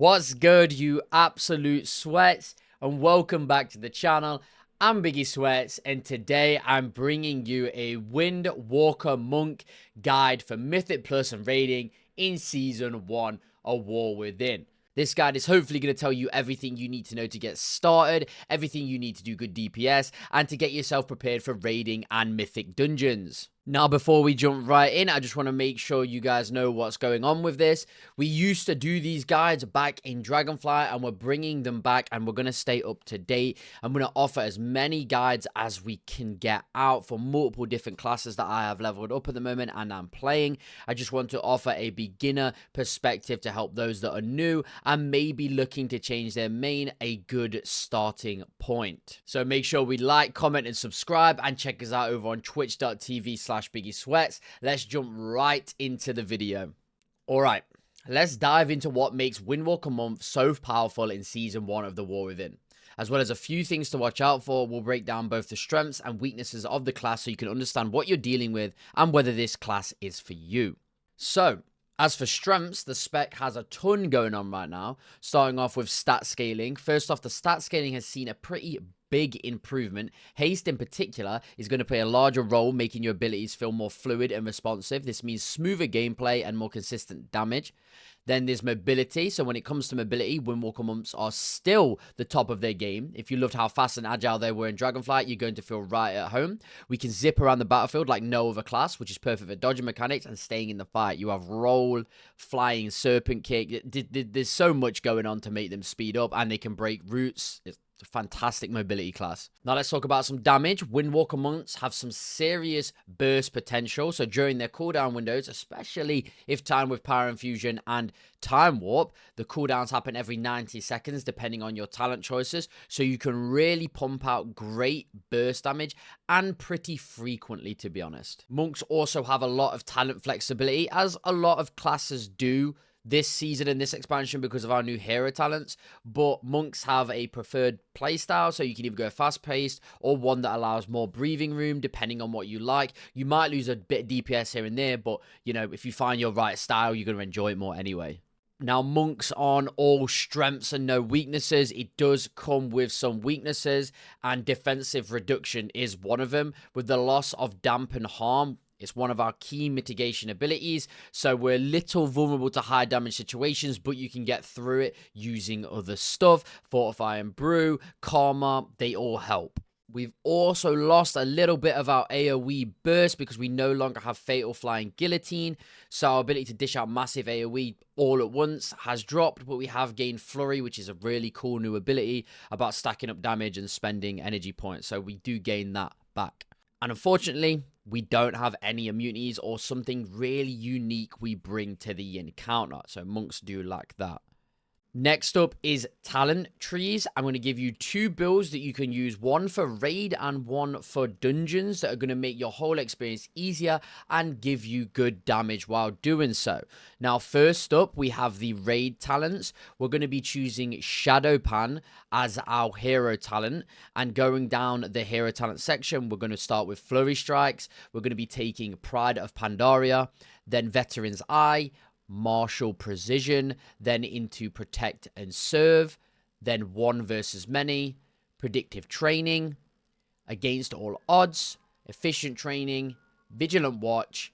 What's good, you absolute sweats, and welcome back to the channel. I'm Biggie Sweats, and today I'm bringing you a Windwalker Monk guide for Mythic Plus and raiding in Season 1 of War Within. This guide is hopefully going to tell you everything you need to know to get started, everything you need to do good DPS, and to get yourself prepared for raiding and Mythic dungeons. Now, before we jump right in, I just want to make sure you guys know what's going on with this. We used to do these guides back in Dragonfly, and we're bringing them back, and we're going to stay up to date. I'm going to offer as many guides as we can get out for multiple different classes that I have leveled up at the moment and I'm playing. I just want to offer a beginner perspective to help those that are new and maybe looking to change their main a good starting point. So make sure we like, comment, and subscribe, and check us out over on twitch.tv/Biggie Sweats. Let's jump right into the video. Alright, let's dive into what makes Windwalker Monk so powerful in Season 1 of the War Within. As well as a few things to watch out for, we'll break down both the strengths and weaknesses of the class so you can understand what you're dealing with and whether this class is for you. So, as for strengths, the spec has a ton going on right now, starting off with stat scaling. First off, the stat scaling has seen a pretty big improvement. Haste in particular is going to play a larger role, making your abilities feel more fluid and responsive. This means smoother gameplay and more consistent damage. Then there's mobility. So when it comes to mobility, Windwalker Monks are still the top of their game. If you loved how fast and agile they were in Dragonflight, you're going to feel right at home. We can zip around the battlefield like no other class, which is perfect for dodging mechanics and staying in the fight. You have roll, flying, serpent kick. There's so much going on to make them speed up, and they can break routes. It's a fantastic mobility class. Now let's talk about some damage. Windwalker Monks have some serious burst potential. So during their cooldown windows, especially if timed with Power Infusion and Time Warp, the cooldowns happen every 90 seconds depending on your talent choices. So you can really pump out great burst damage and pretty frequently, to be honest. Monks also have a lot of talent flexibility, as a lot of classes do this season and this expansion because of our new hero talents, but monks have a preferred playstyle, so you can either go fast-paced or one that allows more breathing room depending on what you like. You might lose a bit of DPS here and there, but you know, if you find your right style, you're going to enjoy it more anyway. Now, monks on all strengths and no weaknesses. It does come with some weaknesses, and defensive reduction is one of them. With the loss of dampen harm, it's one of our key mitigation abilities, so we're a little vulnerable to high damage situations, but you can get through it using other stuff. Fortify and Brew, Karma, they all help. We've also lost a little bit of our AoE burst because we no longer have Fatal Flying Guillotine, so our ability to dish out massive AoE all at once has dropped, but we have gained Flurry, which is a really cool new ability about stacking up damage and spending energy points, so we do gain that back. And unfortunately, we don't have any immunities or something really unique we bring to the encounter. So monks do lack that. Next up is talent trees. I'm going to give you two builds that you can use, one for raid and one for dungeons, that are going to make your whole experience easier and give you good damage while doing so. Now, first up, we have the raid talents. We're going to be choosing Shadowpan as our hero talent, and going down the hero talent section, we're going to start with Flurry Strikes. We're going to be taking Pride of Pandaria, then Veteran's Eye, Martial Precision, then into Protect and Serve, then One versus Many, Predictive Training, Against All Odds, Efficient Training, Vigilant Watch,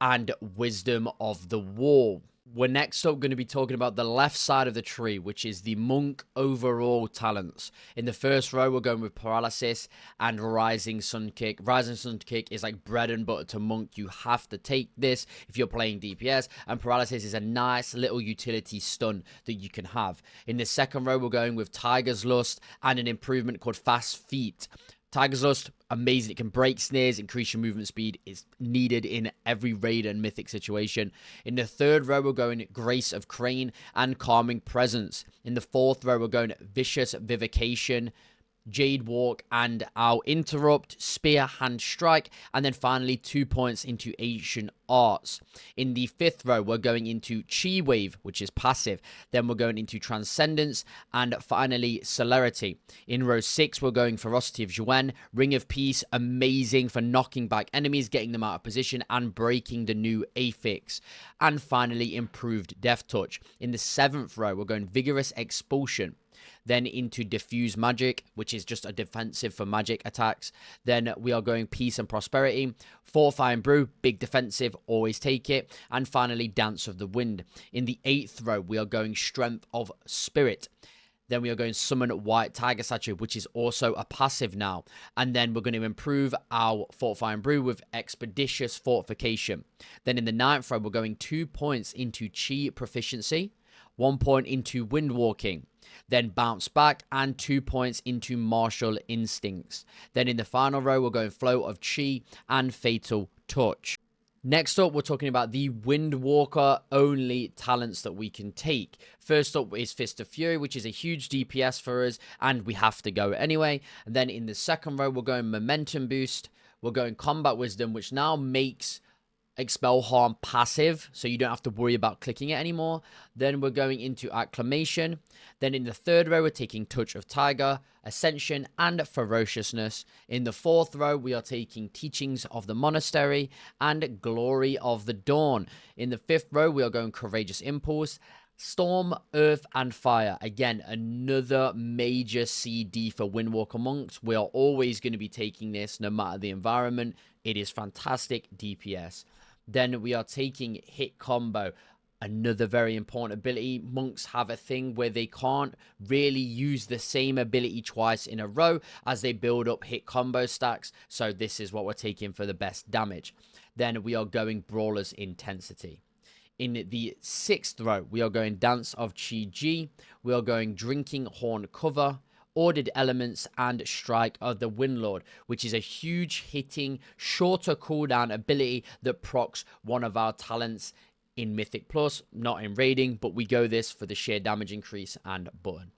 and Wisdom of the Wall. We're next up going to be talking about the left side of the tree, which is the monk overall talents. In the first row, we're going with Paralysis and Rising Sun Kick. Rising Sun Kick is like bread and butter to monk. You have to take this if you're playing DPS, and Paralysis is a nice little utility stun that you can have. In the second row, we're going with Tiger's Lust and an improvement called Fast Feet. Tiger's Lust, amazing. It can break snares, increase your movement speed. It's needed in every raid and mythic situation. In the third row, we're going Grace of Crane and Calming Presence. In the fourth row, we're going Vicious Vivication, Jade Walk, and our Interrupt, Spear, Hand Strike, and then finally 2 points into Ancient Arts. In the 5th row, we're going into Chi Wave, which is passive. Then we're going into Transcendence, and finally Celerity. In row 6, we're going Ferocity of Zhuen, Ring of Peace, amazing for knocking back enemies, getting them out of position, and breaking the new affix. And finally, Improved Death Touch. In the 7th row, we're going Vigorous Expulsion. Then into Diffuse Magic, which is just a defensive for magic attacks. Then we are going Peace and Prosperity. Fortifying Brew, big defensive, always take it. And finally, Dance of the Wind. In the 8th row, we are going Strength of Spirit. Then we are going Summon White Tiger Statue, which is also a passive now. And then we're going to improve our Fortifying Brew with Expeditious Fortification. Then in the 9th row, we're going 2 points into Chi Proficiency, 1 point into Windwalking, then Bounce Back, and 2 points into Martial Instincts. Then in the final row, we're going Flow of Chi and Fatal Touch. Next up, we're talking about the Windwalker only talents that we can take. First up is Fist of Fury, which is a huge DPS for us, and we have to go anyway. And then in the 2nd row, we're going Momentum Boost. We're going Combat Wisdom, which now makes Expel Harm passive, so you don't have to worry about clicking it anymore. Then we're going into Acclamation. Then in the 3rd row, we're taking Touch of Tiger, Ascension, and Ferociousness. In the 4th row, we are taking Teachings of the Monastery and Glory of the Dawn. In the 5th row, we are going Courageous Impulse, Storm, Earth, and Fire. Again, another major CD for Windwalker Monks. We are always going to be taking this no matter the environment. It is fantastic DPS. Then we are taking Hit Combo, another very important ability. Monks have a thing where they can't really use the same ability twice in a row as they build up hit combo stacks. So this is what we're taking for the best damage. Then we are going Brawler's Intensity. In the 6th row, we are going Dance of Chi Ji. We are going Drinking Horn Cover, Ordered Elements, and Strike of the Windlord, which is a huge hitting, shorter cooldown ability that procs one of our talents in Mythic Plus, not in raiding, but we go this for the sheer damage increase and button.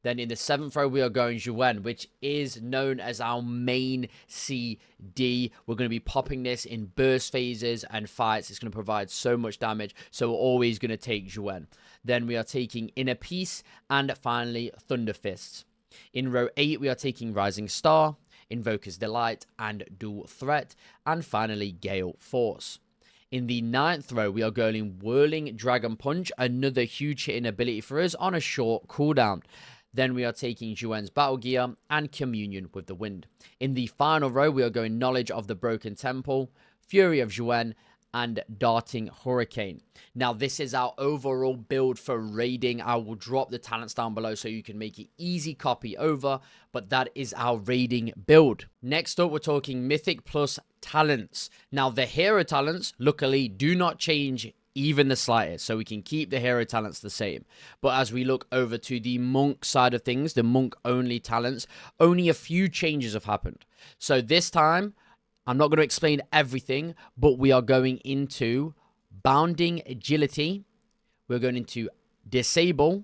Then in the 7th row, we are going Zhuen, which is known as our main CD. We're going to be popping this in burst phases and fights. It's going to provide so much damage, so we're always going to take Zhuen. Then we are taking Inner Peace, and finally, Thunder Fists. In row 8, we are taking Rising Star, Invoker's Delight, and Dual Threat, and finally, Gale Force. In the 9th row, we are going Whirling Dragon Punch, another huge hitting ability for us on a short cooldown. Then we are taking Zhuen's Battle Gear and Communion with the Wind. In the final row, we are going Knowledge of the Broken Temple, Fury of Zhuen, and Darting Hurricane. Now, this is our overall build for raiding. I will drop the talents down below so you can make it easy copy over, but that is our raiding build. Next up, we're talking Mythic Plus talents. Now, the hero talents, luckily, do not change even the slightest, so we can keep the hero talents the same. But as we look over to the monk side of things, the monk only talents, only a few changes have happened. So this time, I'm not going to explain everything, but we are going into Bounding Agility, we're going into Disable,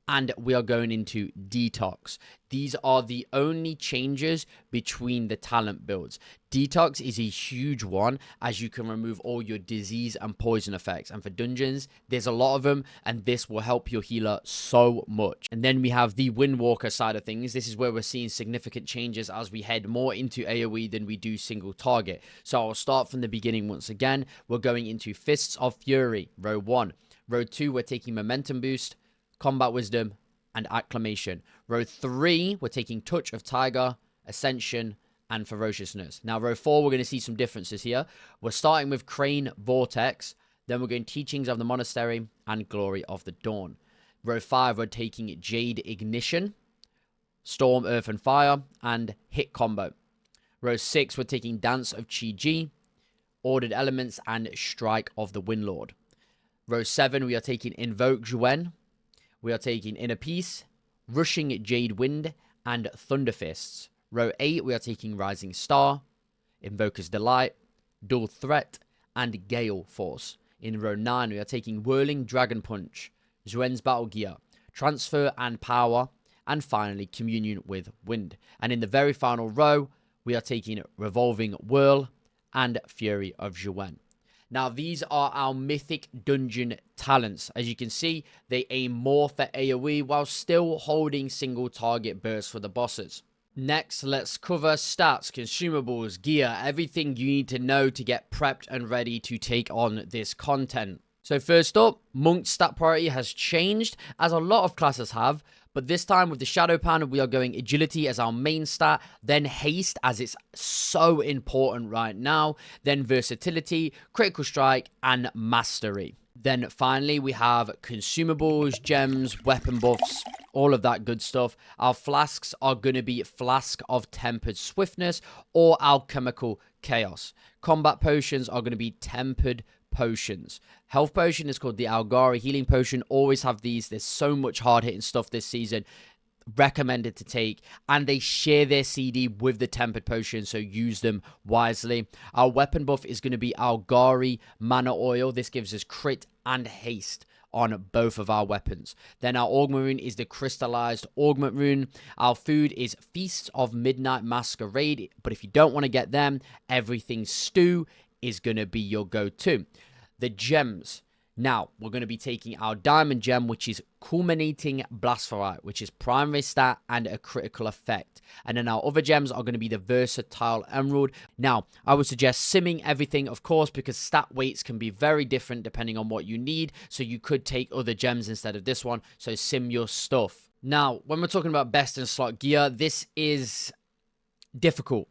and we are going into Detox. These are the only changes between the talent builds. Detox is a huge one, as you can remove all your disease and poison effects. And for dungeons, there's a lot of them, and this will help your healer so much. And then we have the Windwalker side of things. This is where we're seeing significant changes as we head more into AoE than we do single target. So I'll start from the beginning once again. We're going into Fists of Fury, row 1. Row 2, we're taking Momentum Boost, Combat Wisdom, and Acclamation. Row 3, we're taking Touch of Tiger, Ascension, and Ferociousness. Now, row 4, we're going to see some differences here. We're starting with Crane Vortex, then we're going Teachings of the Monastery, and Glory of the Dawn. Row 5, we're taking Jade Ignition, Storm, Earth, and Fire, and Hit Combo. Row 6, we're taking Dance of Chi Ji, Ordered Elements, and Strike of the Windlord. Row 7, we are taking Invoke Zhuen. We are taking Inner Peace, Rushing Jade Wind, and Thunder Fists. Row 8, we are taking Rising Star, Invoker's Delight, Dual Threat, and Gale Force. In row 9, we are taking Whirling Dragon Punch, Zhuen's Battle Gear, Transfer and Power, and finally Communion with Wind. And in the very final row, we are taking Revolving Whirl and Fury of Zhuan. Now, these are our Mythic Dungeon talents. As you can see, they aim more for AoE while still holding single target bursts for the bosses. Next, let's cover stats, consumables, gear, everything you need to know to get prepped and ready to take on this content. So first up, Monk's stat priority has changed, as a lot of classes have, but this time with the Shadow Pan, we are going Agility as our main stat, then Haste as it's so important right now, then Versatility, Critical Strike, and Mastery. Then finally, we have Consumables, Gems, Weapon Buffs, all of that good stuff. Our flasks are going to be Flask of Tempered Swiftness or Alchemical Chaos. Combat potions are going to be Tempered Potions. Health potion is called the Algari Healing Potion. Always have these. There's so much hard-hitting stuff this season. Recommended to take, and they share their CD with the Tempered Potion, so use them wisely. Our weapon buff is going to be Algari Mana Oil. This gives us crit and haste on both of our weapons. Then our Augment Rune is the Crystallized Augment Rune. Our food is Feasts of Midnight Masquerade, but if you don't want to get them, Everything Stew is going to be your go-to. The gems. Now, we're going to be taking our Diamond Gem, which is Culminating Blasphorite, which is primary stat and a critical effect. And then our other gems are going to be the Versatile Emerald. Now, I would suggest simming everything, of course, because stat weights can be very different depending on what you need. So you could take other gems instead of this one. So sim your stuff. Now, when we're talking about best in slot gear, this is difficult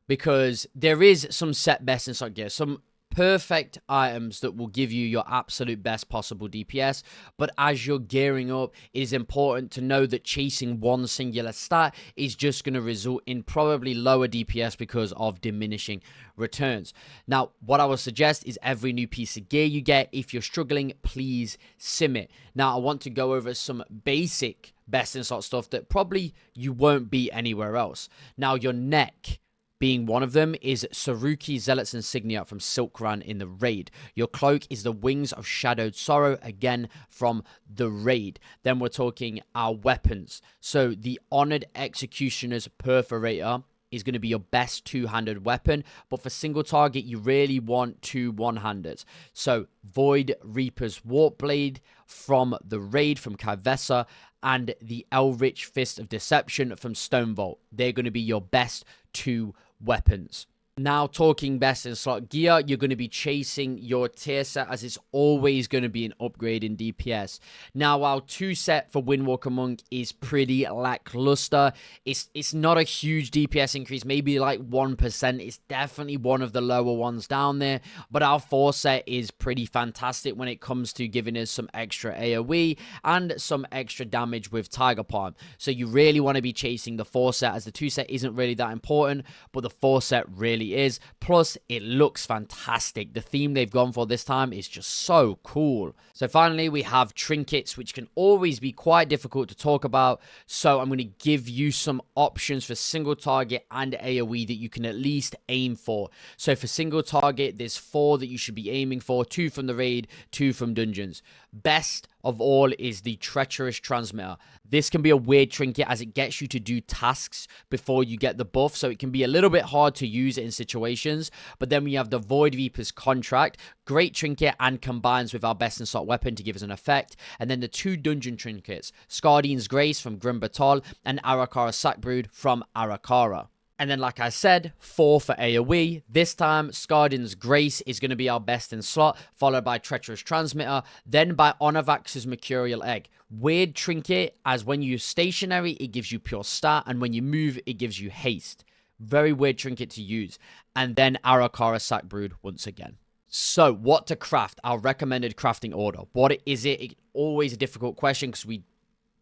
because there is some set best in slot gear. Some perfect items that will give you your absolute best possible DPS, but as you're gearing up, it is important to know that chasing one singular stat is just going to result in probably lower DPS because of diminishing returns. Now, what I would suggest is every new piece of gear you get, if you're struggling, please sim it. Now, I want to go over some basic best in slot stuff that probably you won't beat anywhere else. Now, your neck being one of them is Saruki Zealot's Insignia from Silkran in the raid. Your cloak is the Wings of Shadowed Sorrow, again from the raid. Then we're talking our weapons. So the Honored Executioner's Perforator is going to be your best two-handed weapon, but for single target, you really want two one-handers. So Void Reaper's Warp Blade from the raid from Kivessa, and the Elrich Fist of Deception from Stonevault. They're going to be your best two weapons. Now, talking best in slot gear, you're going to be chasing your tier set, as it's always going to be an upgrade in DPS. Now, our 2 set for Windwalker Monk is pretty lackluster. It's not a huge DPS increase, maybe like 1%. It's definitely one of the lower ones down there. But our 4 set is pretty fantastic when it comes to giving us some extra AoE and some extra damage with Tiger Palm. So you really want to be chasing the 4 set, as the 2 set isn't really that important, but the 4 set really is. Plus, it looks fantastic. The theme they've gone for this time is just so cool. So finally, we have Trinkets, which can always be quite difficult to talk about. So I'm going to give you some options for single target and AoE that you can at least aim for. So for single target, there's 4 that you should be aiming for. 2 from the raid, 2 from dungeons. Best of all is the Treacherous Transmitter. This can be a weird trinket as it gets you to do tasks before you get the buff, so it can be a little bit hard to use it in situations. But then we have the Void Reaper's Contract, great trinket, and combines with our best in slot weapon to give us an effect. And then the 2 dungeon trinkets, Scardine's Grace from Grim Batol and Arakara Sackbrood from Arakara. And then, like I said, 4 for AoE. This time, Scardine's Grace is going to be our best in slot, followed by Treacherous Transmitter, then by Onovax's Mercurial Egg. Weird trinket, as when you're stationary, it gives you pure stat, and when you move, it gives you haste. Very weird trinket to use. And then Arakara Sackbrood once again. So, what to craft? Our recommended crafting order. What is it? It's always a difficult question because we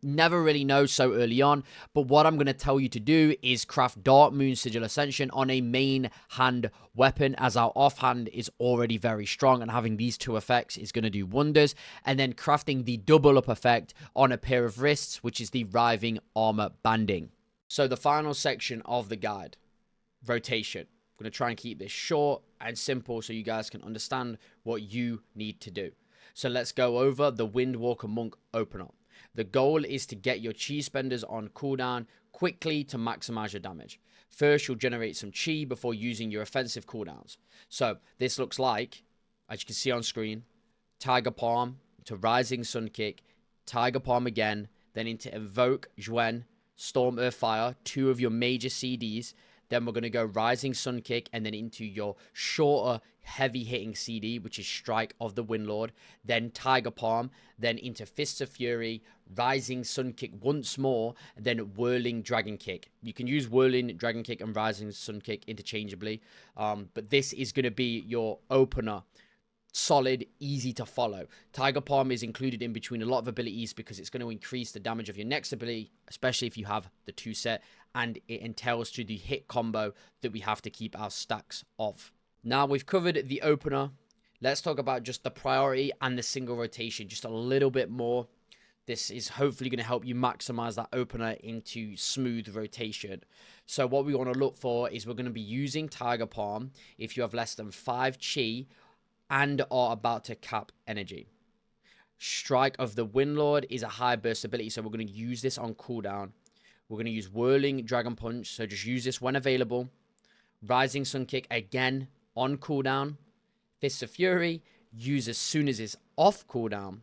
never really know so early on, but what I'm going to tell you to do is craft Dark Moon Sigil Ascension on a main hand weapon, as our offhand is already very strong, and having these 2 effects is going to do wonders. And then crafting the double up effect on a pair of wrists, which is the Writhing Armor Banding. So the final section of the guide, rotation. I'm going to try and keep this short and simple so you guys can understand what you need to do. So let's go over the Windwalker Monk opener. The goal is to get your chi spenders on cooldown quickly to maximize your damage. First, you'll generate some chi before using your offensive cooldowns. So this looks like, as you can see on screen, Tiger Palm to Rising Sun Kick, Tiger Palm again, then into Invoke, Zhuen, Storm Earth Fire, 2 of your major CDs. Then we're going to go Rising Sun Kick and then into your shorter, heavy-hitting CD, which is Strike of the Windlord. Then Tiger Palm, then into Fists of Fury, Rising Sun Kick once more, and then Whirling Dragon Kick. You can use Whirling Dragon Kick and Rising Sun Kick interchangeably, but this is going to be your opener. Solid, easy to follow. Tiger Palm is included in between a lot of abilities because it's going to increase the damage of your next ability, especially if you have the 2 set, and it entails to the hit combo that we have to keep our stacks of. Now we've covered the opener. Let's talk about just the priority and the single rotation just a little bit more. This is hopefully going to help you maximize that opener into smooth rotation. So what we want to look for is we're going to be using Tiger Palm if you have less than 5 chi and are about to cap energy. Strike of the Windlord is a high burst ability, so we're going to use this on cooldown. We're going to use Whirling Dragon Punch, so just use this when available. Rising Sun Kick again on cooldown. Fists of Fury, use as soon as it's off cooldown.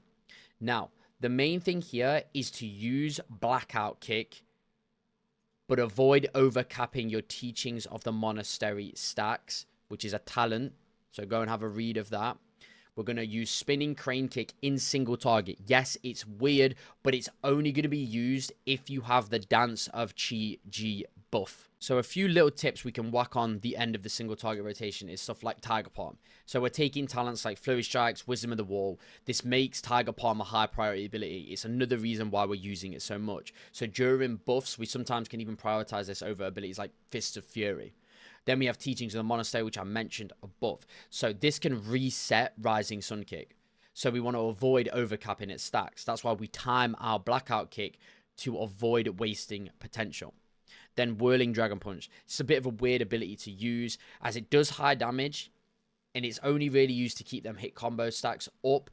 Now, the main thing here is to use Blackout Kick, but avoid overcapping your Teachings of the Monastery stacks, which is a talent. So go and have a read of that. We're going to use Spinning Crane Kick in single target. Yes, it's weird, but it's only going to be used if you have the Dance of Chi G buff. So a few little tips we can whack on the end of the single target rotation is stuff like Tiger Palm. So we're taking talents like Flurry Strikes, Wisdom of the Wall. This makes Tiger Palm a high priority ability. It's another reason why we're using it so much. So during buffs, we sometimes can even prioritize this over abilities like Fists of Fury. Then we have Teachings of the Monastery, which I mentioned above. So this can reset Rising Sun Kick. So we want to avoid overcapping its stacks. That's why we time our Blackout Kick to avoid wasting potential. Then Whirling Dragon Punch. It's a bit of a weird ability to use as it does high damage. And it's only really used to keep them hit combo stacks up.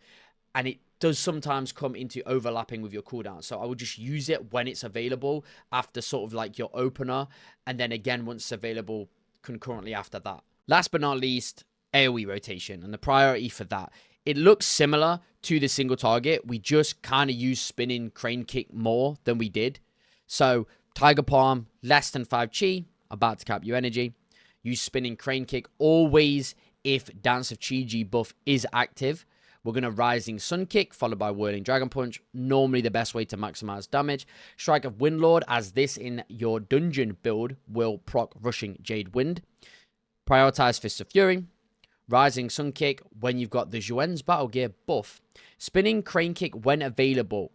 And it does sometimes come into overlapping with your cooldown. So I would just use it when it's available after sort of like your opener. And then again, once it's available, concurrently after that. Last but not least, AoE rotation and the priority for that. It looks similar to the single target. We just kind of use Spinning Crane Kick more than we did. So Tiger Palm, less than 5 chi, about to cap your energy. Use Spinning Crane Kick always if Dance of Chi G buff is active. We're going to Rising Sun Kick, followed by Whirling Dragon Punch. Normally the best way to maximize damage. Strike of Windlord, as this in your dungeon build will proc Rushing Jade Wind. Prioritize Fists of Fury. Rising Sun Kick when you've got the Zhuen's Battle Gear buff. Spinning Crane Kick when available.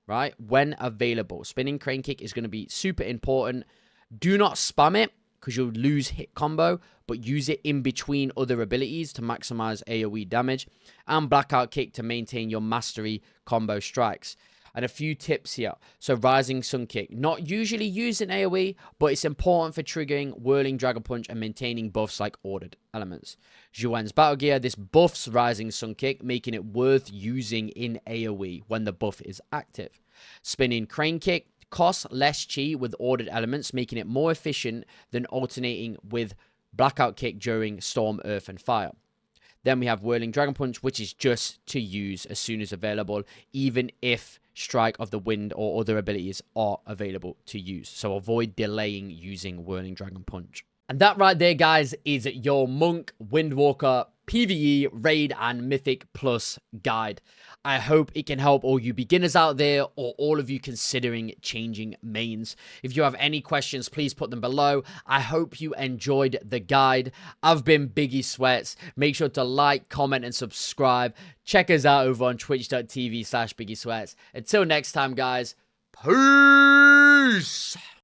Right? When available. Spinning Crane Kick is going to be super important. Do not spam it, because you'll lose hit combo, but use it in between other abilities to maximize AoE damage, and Blackout Kick to maintain your mastery combo strikes. And a few tips here. So Rising Sun Kick, not usually used in AoE, but it's important for triggering Whirling Dragon Punch and maintaining buffs like Ordered Elements. Zhuen's Battle Gear, this buffs Rising Sun Kick, making it worth using in AoE when the buff is active. Spinning Crane Kick, costs less chi with Ordered Elements, making it more efficient than alternating with Blackout Kick during Storm, Earth, and Fire. Then we have Whirling Dragon Punch, which is just to use as soon as available, even if Strike of the Wind or other abilities are available to use. So avoid delaying using Whirling Dragon Punch. And that right there, guys, is your Monk, Windwalker, PvE, Raid, and Mythic Plus guide. I hope it can help all you beginners out there or all of you considering changing mains. If you have any questions, please put them below. I hope you enjoyed the guide. I've been Biggie Sweats. Make sure to like, comment, and subscribe. Check us out over on twitch.tv/Biggie Sweats. Until next time, guys, peace!